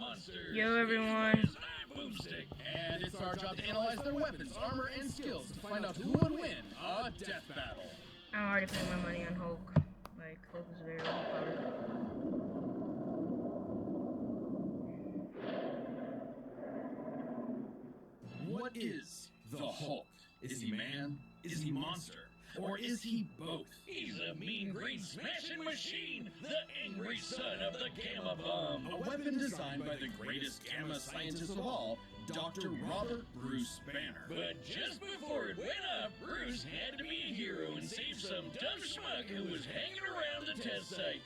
monsters. Yo, everyone. I'm Boomstick, and it's our job to analyze their weapons, armor, and skills to find out who would win a death battle. I'm already putting my money on Hulk. Like, Hulk is very overpowered. What is the Hulk? Is he man? Is he monster? Or is he both? He's a mean green smashing machine, the angry son of the Gamma Bomb. A weapon designed by the greatest gamma scientist of all, Dr. Robert Bruce Banner. But just before it went up, Bruce had to be a hero and save some dumb schmuck who was hanging around the test site.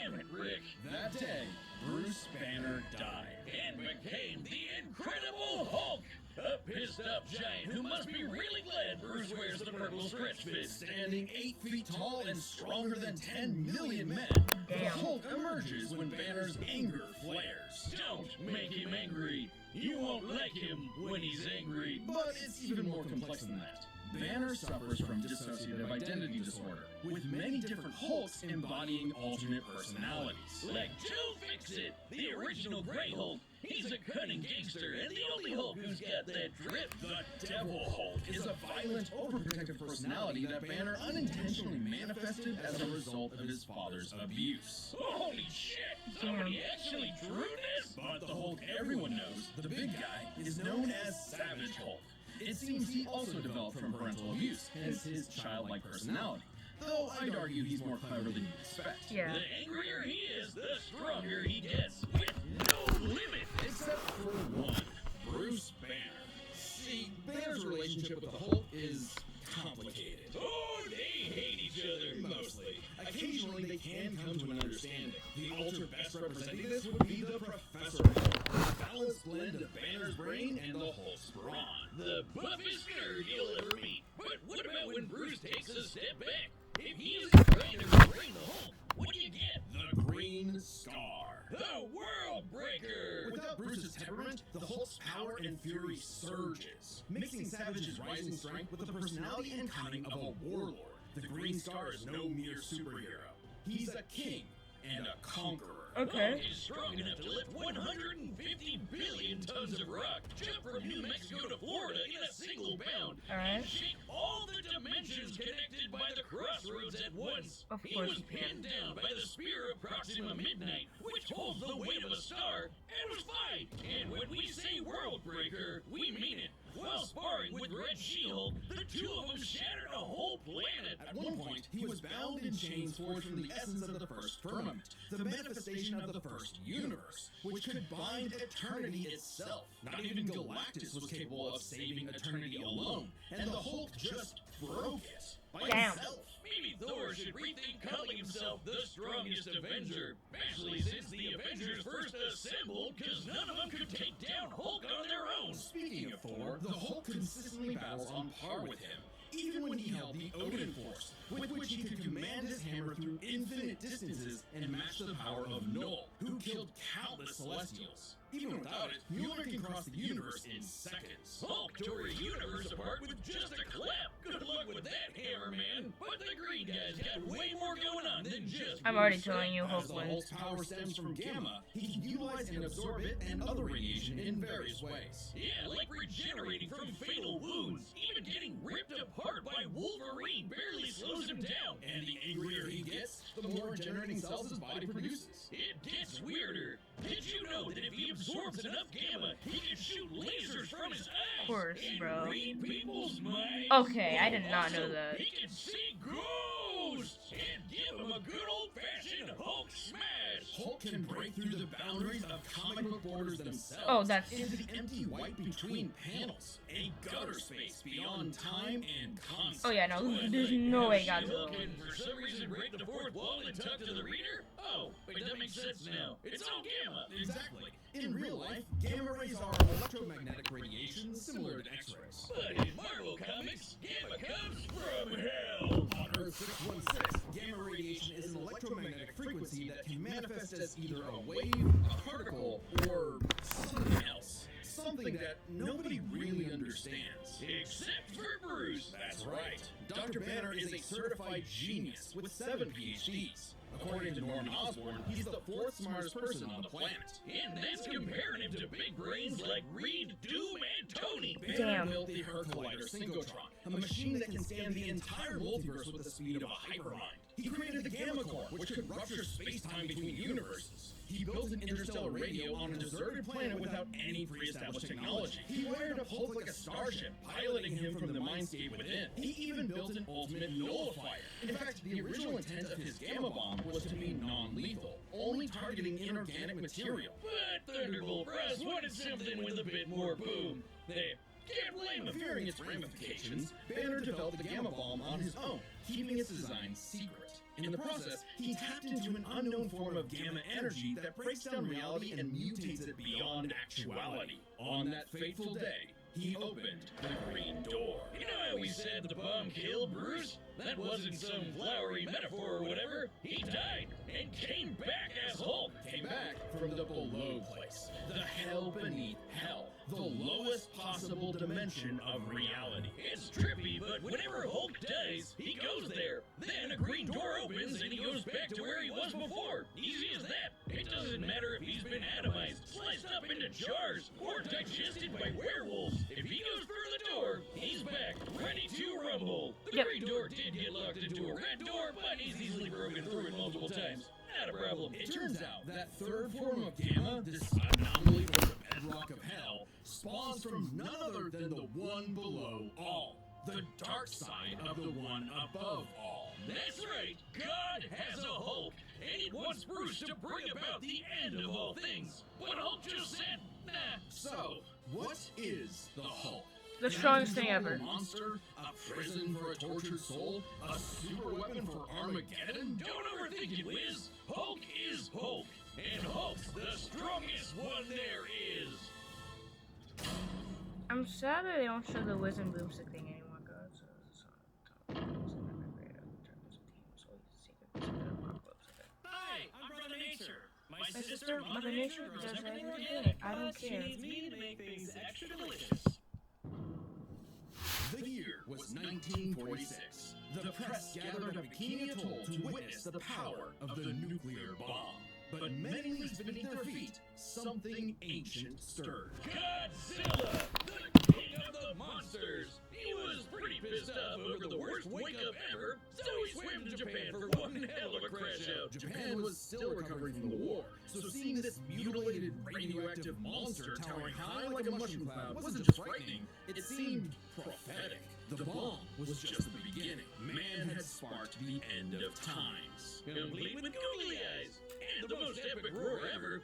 Damn it, Rick. That day, Bruce Banner died. And became the Incredible Hulk. A pissed up giant who must be really glad Bruce wears the purple stretch fit. Standing 8 feet tall and stronger than 10 million men, the Damn. Hulk emerges when Banner's anger flares. Don't make him angry. You won't like him when he's angry. But it's even more complex than that. Banner suffers from dissociative identity disorder, with many different Hulks embodying alternate personalities. Like Two-Fix-It, the original Grey Hulk. He's a cunning gangster and the only Hulk who's got that drip. The Devil Hulk is a violent, overprotective personality that Banner unintentionally manifested as a result of his father's abuse. Holy shit! Somebody actually drew this? But the Hulk everyone knows, the big guy, is known as Savage Hulk. It seems he also developed from parental abuse, hence his childlike personality. Though I'd argue he's more clever than you'd expect. Yeah. The angrier he is, the stronger he gets, with no limit. Except for one, Bruce Banner. See, Banner's relationship with the Hulk is complicated. Oh, they hate each other. Mostly. Occasionally they can come to an understanding. The ultra best representing this would be the Professor Hulk, a balanced blend of Banner's brain and the Hulk's brawn. The buffest nerd you'll ever meet. But what about when Bruce takes a step back? If he isn't trying to restrain the Hulk, what do you get? The Green Star. The World Breaker! Without Bruce's temperament, the Hulk's power and fury surges, mixing Savage's rising strength with the personality and cunning of a warlord. The Green Star is no mere superhero. He's a king and a conqueror. Okay. Hulk is strong enough to lift 150 billion tons of rock, jump from New Mexico to Florida in a single bound, Alright. and shake all the dimensions connected by the crossroads at once. Of He course was he can. pinned down by the spear of Proxima Midnight, which holds the weight of a star, and was fine. And when we say World Breaker, we mean it. While sparring with Red She-Hulk, the two of them shattered a whole planet. At one point, he was bound in chains forged from the essence of the first firmament, the manifestation of the first universe, which could bind eternity itself. Not even Galactus was capable of saving eternity alone, and the Hulk just broke it by Damn. himself. Maybe Thor should rethink calling himself the strongest Avenger, especially since the Avengers first assembled, because none of them could take down Hulk on their own. Speaking of Thor, the Hulk consistently battles on par with him, even when he held the Odin Force, with which he could command his hammer through infinite distances and match the power of Null, who killed countless Celestials. Even without it, Mjolnir can cross the universe in seconds. Hulk tore a universe apart with just a clap. Good luck with that, Hammer Man. But the green guy's got way more going on than just I'm already Bruce telling you, As Hulk the wins. Hulk's power stems from gamma, he can utilize and absorb it and other radiation in various ways. Yeah, like regenerating from fatal wounds. Even getting ripped apart by Wolverine barely slows him down. And the angrier he gets, the more regenerating cells his body produces. It gets weirder. Did you know that if he absorbs enough gamma, he can shoot lasers from his eyes? Of course, and bro. read people's minds? Okay, I did not know Also, that. He can see ghosts and give him a good old-fashioned Hulk smash. Hulk can break through the boundaries of comic book borders themselves. Oh, that's- into the empty white between panels, a gutter space beyond time and concept. Oh yeah, no, What, there's like no how way She-Hulk Godzilla can wins. for some reason break the fourth wall and talk to the reader? Oh, wait, that makes sense now. It's all gamma. Exactly. In real life, gamma rays are electromagnetic radiation similar to X-rays. But in Marvel Comics, gamma comes from hell. On Earth 616, gamma radiation is an electromagnetic frequency that can manifest as either a wave, a particle, or something else. Something that nobody really understands. Except for Bruce. That's right. Dr. Banner is a certified genius with 7 PhDs. According to Norman Osborn, he's the fourth smartest person on the planet. And that's comparing him to big brains like Reed, Doom, and Tony. Banner built the Herculider Synchrotron, a machine that can scan the entire multiverse with the speed of a hypermind. He created the Gamma Core, which could rupture space-time between universes. He built an interstellar radio on a deserted planet without any pre-established technology. He wired up Hulk like a starship, piloting him from the mindscape within. He even built an ultimate nullifier. In fact, the original intent of his Gamma Bomb was to be non-lethal, only targeting inorganic material. But Thunderbolt Ross wanted something with a bit more boom. There. Can't blame him. Fearing its ramifications, Banner developed the Gamma Bomb on his own, keeping its design secret. In the process, he tapped into an unknown form of gamma energy that breaks down reality and mutates it beyond actuality. On that fateful day, he opened the Green Door. You know how we said the bomb killed Bruce? That wasn't some flowery metaphor or whatever. He died and came back as Hulk. Came back from the below place, the hell beneath hell, the lowest possible dimension of reality. It's trippy, but whenever Hulk dies, he goes there. Then a green door opens and he goes back to where he was before. Easy as that. It doesn't matter if he's been atomized, sliced up into jars, or digested by werewolves. If he goes through the door, he's back, ready to rumble. The green door did get locked into a red door, but he's easily broken through it multiple times. Not a problem. It turns out that third form of gamma, this anomaly from the bedrock of hell, spawns from none other than the one below all, the dark side of the one above all. That's right, God has a Hulk, and he wants Bruce to bring about the end of all things. But Hulk just said, nah. So, what is the Hulk? The strongest thing ever. A monster, a prison for a tortured soul, a super weapon for Armageddon? Don't overthink it, Wiz. Hulk is Hulk, and Hulk's the strongest one there is. I'm sad that they don't show the Wiz and Boomstick thing anymore, guys. Hi, I'm Brother Nature. My sister, Mother Nature, does everything. I don't She care. needs me to make things extra delicious. The year was 1946. The press gathered at Bikini Atoll to witness the power of the nuclear bomb. But many leagues beneath their feet, something ancient stirred. Godzilla, the king of the monsters. He was pretty pissed off over the worst wake-up ever, so he swam to Japan for one hell of a crash out. Japan was still recovering from the war, so seeing this mutilated radioactive monster towering high like a mushroom cloud wasn't just frightening, it seemed prophetic. The bomb was just the beginning. Man had sparked the end of times. Complete with googly eyes, and the most epic roar ever.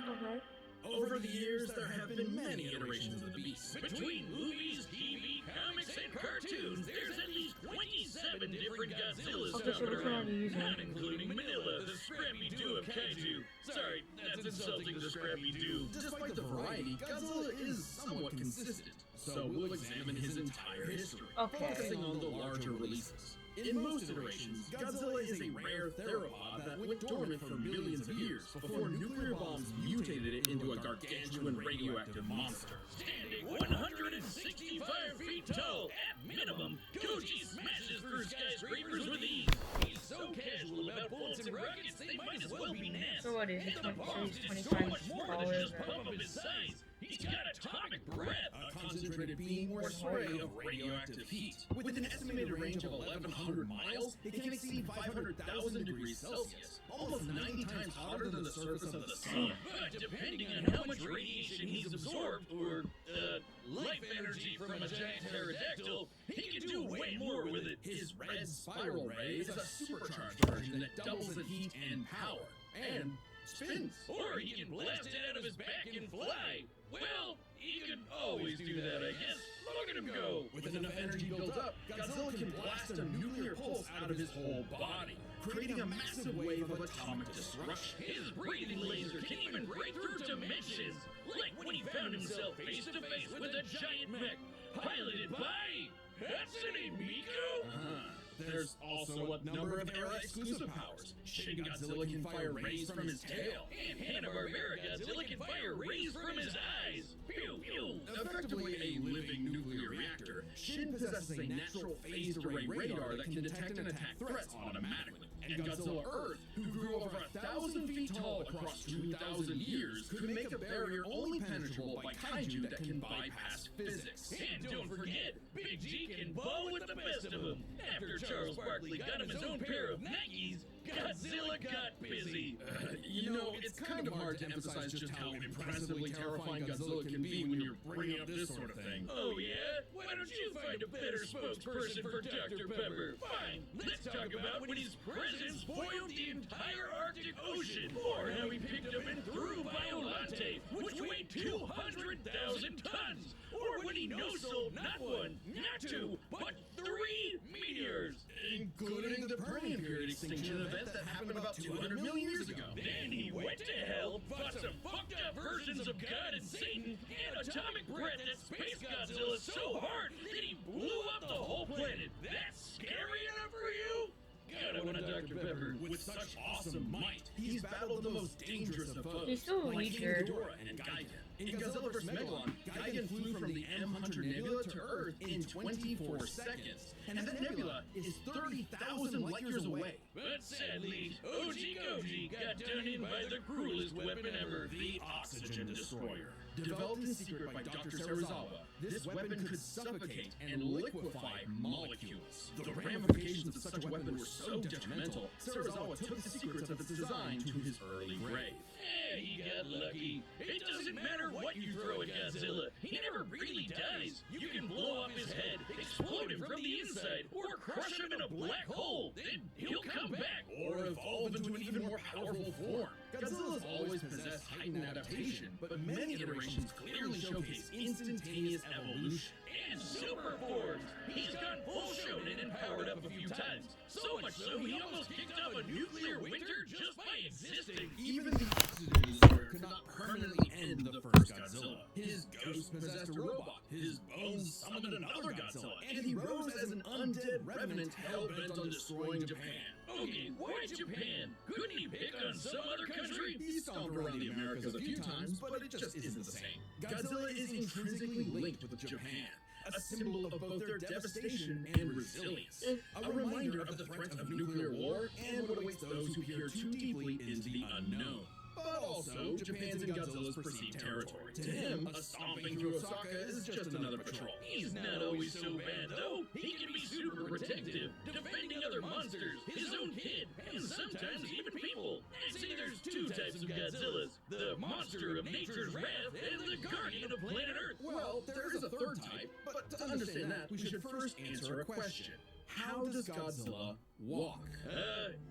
Okay. Over the years, there have been many iterations of the beast. Between movies, TV, comics, and cartoons, there's at least 27 different Godzillas Okay, so coming which one are around, you using? not including Manila, the Scrappy-Doo of Kaiju. Sorry, that's insulting to Scrappy-Doo. Despite the variety, Godzilla is somewhat consistent, so we'll examine his entire history, Okay. focusing on the larger releases. In most iterations, Godzilla is a rare theropod that went dormant for millions of years before nuclear bombs mutated it into a gargantuan radioactive monster. Standing 165 feet tall, at minimum, Koji smashes through skyscrapers with ease. He's so casual about bullets and rockets, they might as well be NASA. So what is he, And the 20 bombs he's did 25 so much more than taller just than- pump up his size. He's got atomic breath. A concentrated beam or spray of radioactive heat. With an estimated range of 1,100 miles, it can exceed 500,000 degrees Celsius, almost 90 times hotter than the surface of the sun. But depending on how much radiation he's absorbed, or, life energy from a giant pterodactyl, he can do way more with it. His red spiral ray is a supercharged version that doubles in heat and power, and spins. Or he can blast it out of his back and fly. Well, he can always do that, I guess. Look at him go. With enough energy built up, Godzilla can blast a nuclear pulse out of his whole body, creating a massive wave of atomic destruction. His breathing laser can even break through dimensions, like when he found himself face to face with a giant mech piloted by Hatsune Miku. There's also a number of era-exclusive powers. Shin Godzilla can fire rays from his tail. And Hanna-Barbera Godzilla can fire rays from his eyes. Pew pew. Effectively a living nuclear reactor, Shin possesses a natural phased array radar that can detect and attack threats automatically. And Godzilla Earth, who grew over 1,000 feet tall across 2,000 years, could make a barrier only penetrable by kaiju that can bypass physics. And don't forget, Big G can ball with the best of them. After Charles Barkley got him his own pair of Nikes, Godzilla got busy. It's kind of hard to emphasize just how impressively terrifying Godzilla can be when you're bringing up this sort of thing. Oh yeah? Why don't you find a better spokesperson for Dr. Pepper? Fine, let's talk about when his president spoiled the entire Arctic Ocean, or how he picked up and threw Biolante, which weighed 200,000 tons, or when he no-sold not one, not two, but 3 meteors. Including the Permian period extinction event that happened about 200 million years ago. Then he went to hell, fought some fucked up versions of God and Satan, and atomic breath at Space Godzilla so hard that he blew up the whole planet. That's scary enough for you? God, I want a Dr. Pepper. With such awesome might, he's battled the most dangerous of foes, He's still like King weaker. Ghidorah and Gigan. In Godzilla vs. Megalon, Gigan flew from the M Hunter Nebula to Earth in 24 seconds, and that nebula is 30,000 light years away. But sadly, OG Goji got done in by the cruelest weapon ever, The Oxygen Destroyer. Developed in secret by Dr. Serizawa, this weapon could suffocate and liquefy molecules. The ramifications of such a weapon were so detrimental, Serizawa took the secrets of its design to his early grave. He got lucky. It doesn't matter what you throw at Godzilla. He never really dies. You can blow off his head, explode him from the inside, or crush him in a black hole. Then he'll come back. Or evolve into an even more powerful form. Godzilla's always possessed heightened adaptation, but many iterations clearly showcase instantaneous evolution. And super forms. He's gone full shonen and powered up a few times. So much so he almost kicked off a nuclear winter just by existing. Even the Oxygen Destroyer could not permanently end the first Godzilla. His ghost possessed a robot, his bones summoned another Godzilla, and he rose as an undead revenant hell-bent on destroying Japan. Okay, why Japan? Couldn't he pick on some other country? He's stomped around the Americas a few times, but it just isn't the same. Godzilla is intrinsically linked with Japan, a symbol of both their devastation and resilience. A reminder of the threat of nuclear war and what awaits those who peer too deeply into the unknown. But also, Japan's in Godzilla's perceived territory. To him, a stomping through Osaka is just another patrol. He's not always so bad, though. He can be super protective, defending other monsters, his own kid, and sometimes even people. I'd say there's 2 types of Godzillas. The monster of nature's wrath and the guardian of planet Earth. Well, there is a third type, but to understand that, we should first answer a question. How does Godzilla walk?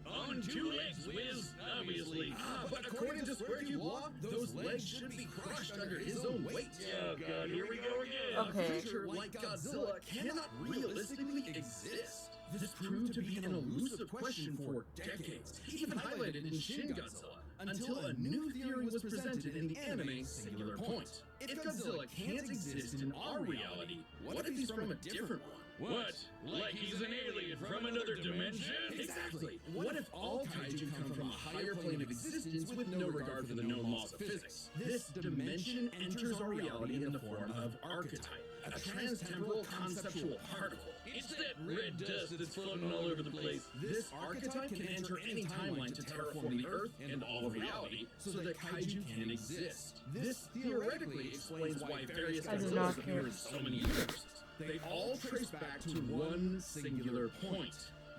On 2 legs, Wiz, obviously. But according to Square Cube law, those legs should be crushed under his own weight. Oh god, here we go again. Okay. A creature like Godzilla cannot realistically exist. This proved to be an elusive question for decades, even highlighted in Shin Godzilla, until a new theory was presented in the anime Singular Point. If Godzilla can't exist in our reality, what if he's from a different one? What? Like he's an alien from another dimension? Exactly. What if all kaiju come from a higher plane of existence with no regard for the known laws of physics? This dimension enters our reality in the form of archetype, a transtemporal conceptual particle. It's that red dust that's floating all over the place. This archetype can enter any timeline to terraform the Earth and all of reality so that kaiju can exist. This theoretically explains why various I do Godzillas not appear in so many universes. They all trace back to one singular point: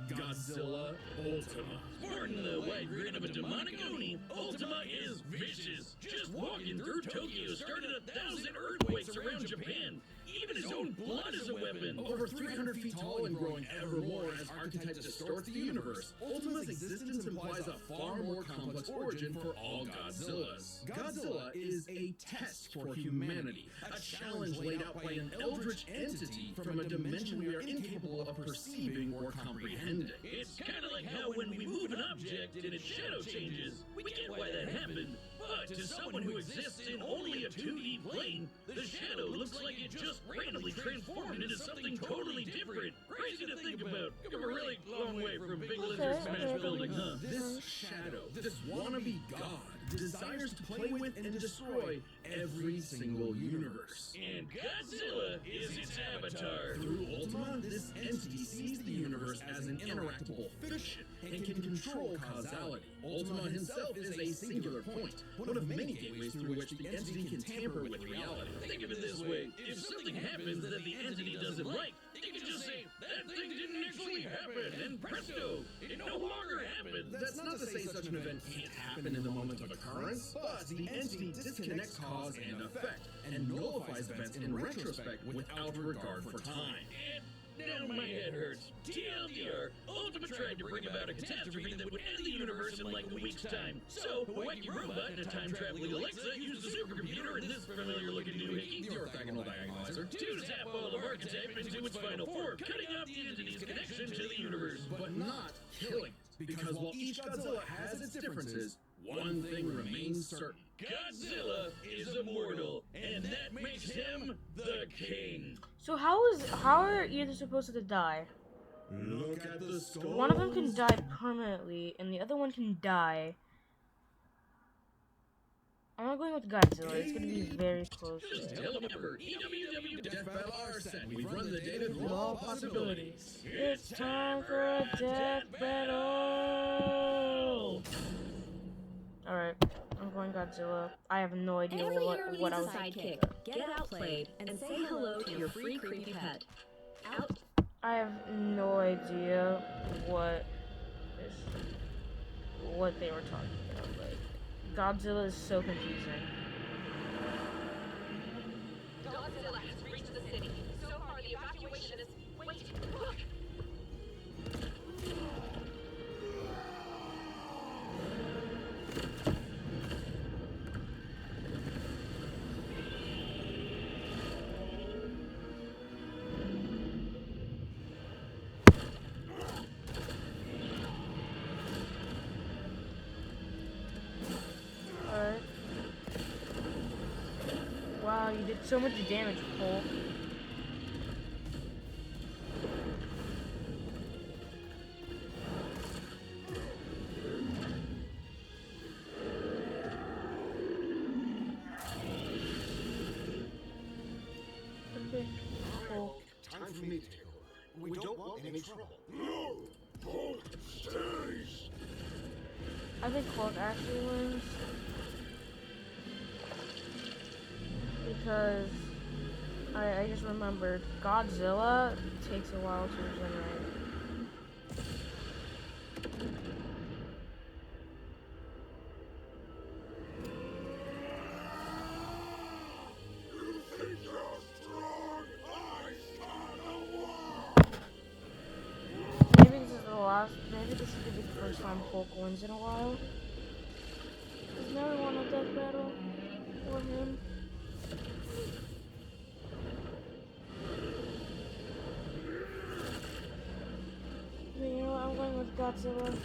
Godzilla Ultima. Sporting the white grin of a demonic Oni, Ultima is vicious. Just walking through Tokyo started 1,000 earthquakes around Japan. Even his own blood is a weapon. Over 300 feet tall and growing ever more as archetype distorts the universe, Ultima's existence implies a far more complex origin for all Godzillas. Godzilla is a test for humanity, a challenge laid out by an eldritch entity from a dimension we are incapable of perceiving or comprehending. It's kind of like how when we move an object and its shadow changes, we get why that happened. But to someone who exists in only a 2D plane, the shadow looks like it just randomly transformed into something totally different. Crazy to think about. Come a really long way from big lizard Okay, smash okay. building, huh? This shadow, this wannabe god, desires to play with and destroy every single universe. And Godzilla is its avatar. Through Ultima, this entity sees the universe as an interactable fiction and can control causality. Ultima himself is a singular point, one of many gateways through which the entity can tamper with reality. Think of it this way. If something happens that the entity doesn't like, it can just say, that thing didn't actually happen, and presto, it no longer happens. That's not to say such an event can't happen in the moment of occurrence, but the entity disconnects cause and effect, and nullifies events in retrospect without regard for time. And now my head hurts. TLDR, Ultima tried to bring about a catastrophe that would end the universe in like a week's time. So, a wacky robot and a time-traveling Alexa used a supercomputer and this familiar-looking doohickey, The orthogonal diagonalizer. to zap all of Archetype into its final form, cutting off the entity's connection to the universe. But not killing it, because while each Godzilla has its differences, one thing remains certain. Godzilla is immortal, and that makes him the king. So how are either supposed to die? Look at the skull. One of them can die permanently, and the other one can die. I'm not going with Godzilla. It's gonna be very close. Just tell them number EWW Death Battle RSET. We've run the data through all possibilities. It's time for a death battle. All right, I'm going Godzilla. I have no idea Every hero what I needs was. a sidekick. Get outplayed and say hello to your free creepy pet. Out. I have no idea what they were talking about. Like, Godzilla is so confusing. Godzilla has reached the city. So far, the evacuation is. Wait, look! Alright. Wow, you did so much damage, Cole. Okay, Cole. Time for me to take over. We don't want any trouble. I think Hulk actually wins. Because I just remembered Godzilla takes a while to regenerate. Maybe this is the last. Maybe this is gonna be the first time Hulk wins in a while. There's never won a death battle for him. But you know what? I'm going with Godzilla.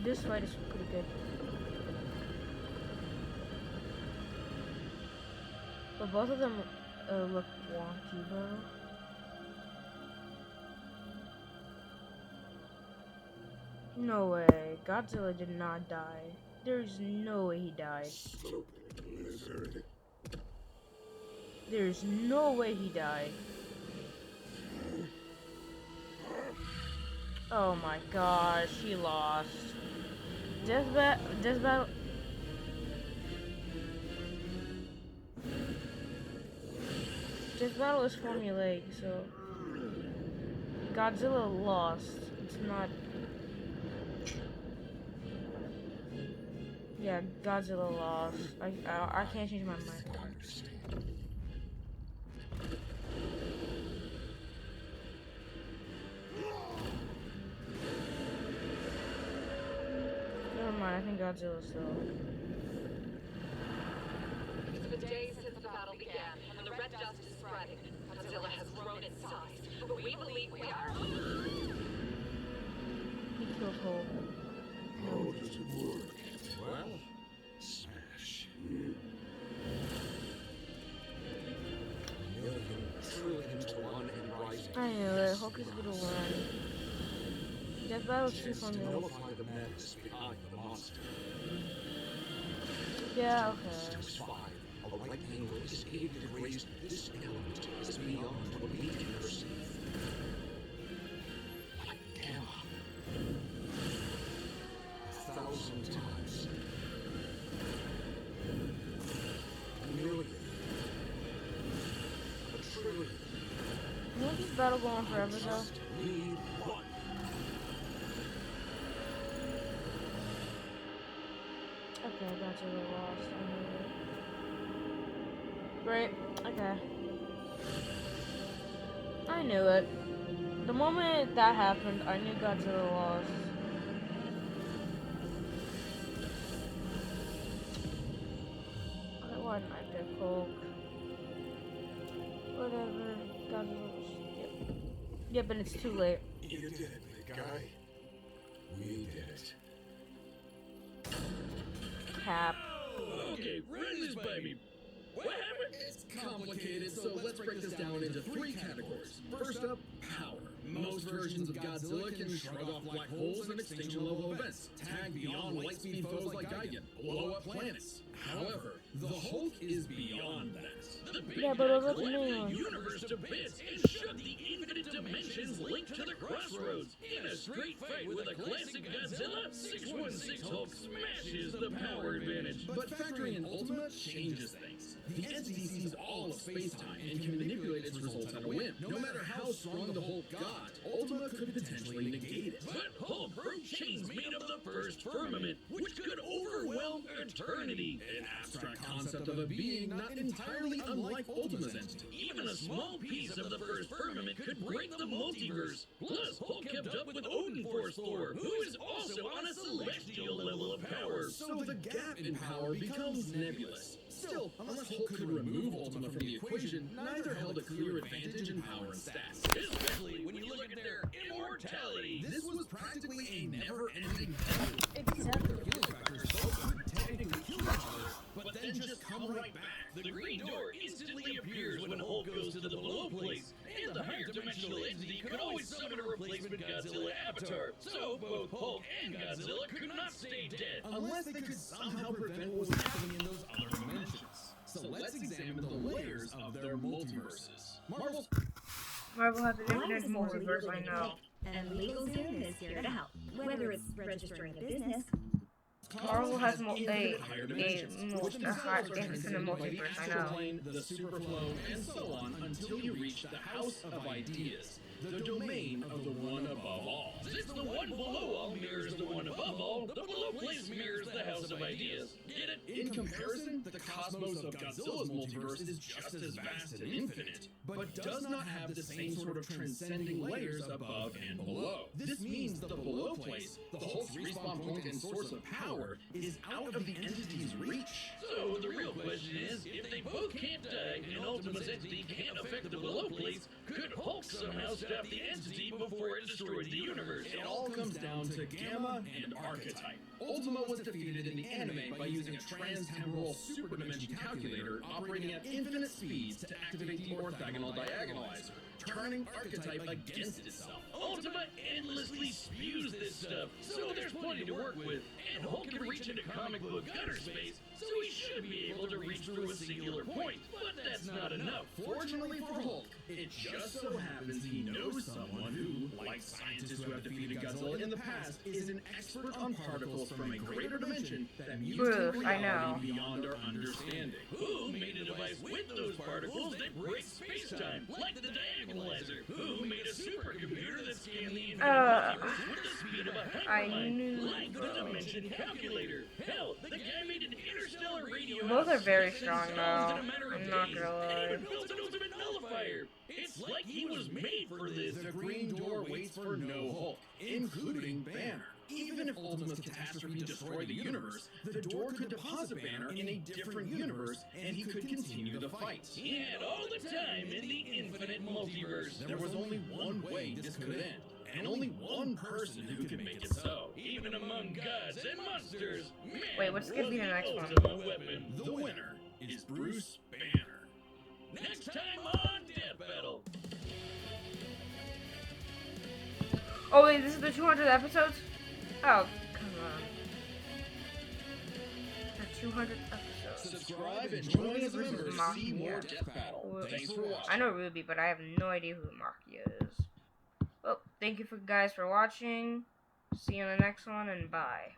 This fight is pretty good. But both of them look wonky, bro. No way. Godzilla did not die. There's no way he died. There's no way he died. Oh my gosh, he lost. Death battle. Death battle is formulaic, so Godzilla lost. It's not. Yeah, Godzilla lost. I can't change my mind. Never mind. I think Godzilla still. It's been days since the battle began, and the Red We believe we are. He killed Hulk. How does it work? Well, smash. Million to one and rising. I knew it. Hulk is gonna win. Death Battle's too Chance to fun to nullify the madness behind the monster. Yeah, okay. Steps 5. A right angle is aided and raised. This element is beyond what we can perceive. Like gamma. 1,000 times. A million. A trillion. Won't this battle go on forever though? Just need one. Okay, I got you lost. I knew it. Great. Okay. I knew it. The moment that happened, I knew Godzilla lost. Okay, why didn't I pick Hulk? Whatever. Godzilla was... Yep. Yep, and it's too late. You did it, big guy. We did it. Cap. Okay, run this by me. What happened? It's complicated, so let's break this down into 3 categories. First up, power. Most versions of Godzilla can shrug off black holes and extinction level events, tag beyond light speed foes like Gigan, blow up planets. However, the Hulk is beyond that. The big Yeah, but guy it was collapsed me. the universe to bits and shook the infinite dimensions linked to the crossroads. In a straight fight with a classic Godzilla, 616 Hulk smashes the power advantage. But factoring in Ultima changes things. The entity sees all of space-time and can manipulate its results at a whim. No matter how strong the Hulk got, Ultima could potentially negate it. But Hulk broke chains made of the first firmament, which could overwhelm eternity. An abstract concept of a being not entirely unlike Ultima's entity. Even a small piece of the first firmament could break the multiverse. Plus, Hulk kept up with Odin Force Thor, who is also on a celestial level of power. So the gap in power becomes nebulous. Still, unless Hulk could remove Ultima from the equation, neither held a clear advantage in power and stats. Especially when you look at their immortality. This was practically a never-ending battle. Exactly. The healing factors both could technically kill each other, but then just come right back. The green door instantly appears when Hulk goes to the below place, and the higher dimensional entity could always summon a replacement Godzilla avatar. So both Hulk and Godzilla could not stay dead. Unless they could somehow prevent what was happening in those other dimensions. So let's examine the layers of their multiverses. Marvel has an Mine infinite is more multiverse, I legally know. correct, and LegalZoom is here to help. Whether it's registering a business, Marvel has a Infinite higher high dimensions, which themselves are infinite transcended by the multiverse, I astral know. plane, the superflow, and so on until you reach the house of ideas, the domain of the one above all. Since the one below all mirrors the one above all, the below place mirrors the house of ideas. Get it? In comparison, the cosmos of Godzilla's multiverse is just as vast and infinite, but does not have the same sort of transcending layers above and below. This means the below place, the Hulk's respawn point and source of power, is out of the entity's reach. So the real question is, if they both can't die and Ultima's entity can't affect the below place, could Hulk somehow stop the entity before it destroyed the universe? It all comes down to Gamma and Archetype. Ultima was defeated in the anime by using a trans-temporal superdimension calculator operating at infinite speeds to activate the orthogonal diagonalizer, turning Archetype against itself. Ultima endlessly spews this stuff, so there's plenty to work with, and Hulk can reach into comic book gutter space, so he should be able to reach through a singular point, but that's not enough. Fortunately for Hulk, it just so happens he knows someone who, like scientists who have defeated Godzilla in the past, is an expert on particles from a greater dimension that mutate Bruce, I know. reality beyond our understanding. Who made a device with those particles that break space-time, like the diagonalizer? Who made a supercomputer that scanned the infinite multiverse with the speed of a I hyperlight, knew, like the dimension calculator? Hell, the guy made an interstellar radio. Both are very that strong, sends though. stars in a matter of I'm not days, gonna lie. and even built an ultimate nullifier. It's like he was made for this. The Green Door waits for no Hulk, including Banner. Even even if Ultima's catastrophe destroyed the universe, the door could deposit Banner in a different universe, and he could continue the fight. He had all the time in the infinite multiverse. There was only one way this could end, and only one person who could make it so. Even among gods and monsters, man Wait, what's gonna be the next one? ultimate weapon. The winner is Bruce Banner. Next time on Death Battle. Oh wait, this is the 200th episodes? Oh, come on. The 200th episode. Subscribe and join us Ruby to versus see more Mafia. Death Battle. Well, Thanks for watching. I know Ruby, but I have no idea who Mafia is. Well, thank you guys for watching. See you in the next one, and bye.